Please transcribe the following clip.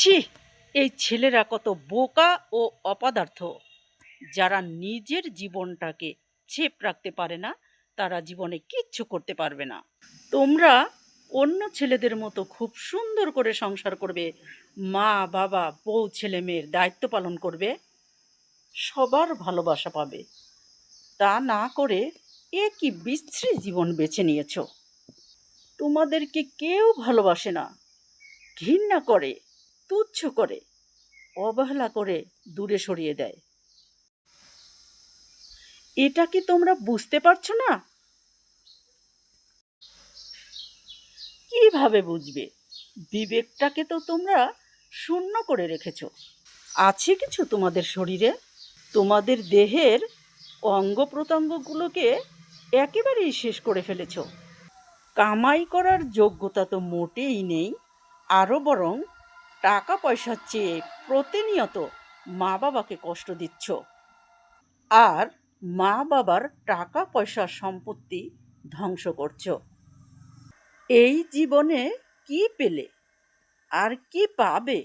ছি! এই ছেলেরা কত বোকা ও অপদার্থ! যারা নিজের জীবনটাকে ছেপ রাখতে পারে না, তারা জীবনে কিচ্ছু করতে পারবে না। তোমরা অন্য ছেলেদের মতো খুব সুন্দর করে সংসার করবে, মা বাবা বউ ছেলে মেয়ের দায়িত্ব পালন করবে, সবার ভালোবাসা পাবে। তা না করে এ কি বিশ্রী জীবন বেছে নিয়েছো। তোমাদেরকে কেউ ভালোবাসে না, ঘৃণা করে, তুচ্ছ করে, অবহেলা করে দূরে সরিয়ে দেয়। এটা কি তোমরা বুঝতে পারছো না? কিভাবে বুঝবে? বিবেকটাকে তো তোমরা শূন্য করে রেখেছো। আছে কিছু তোমাদের শরীরে? তোমাদের দেহের অঙ্গ প্রত্যঙ্গগুলোকে একেবারেই শেষ করে ফেলেছো। কামাই করার যোগ্যতা তো মোটেই নেই, আরও বরং টাকা পয়সার চেয়ে প্রতিনিয়ত মা বাবাকে কষ্ট দিচ্ছ। আর মা বাবার টাকা পয়সা সম্পত্তি ধ্বংস করছো। এই জীবনে কি পেলে আর কি পাবে?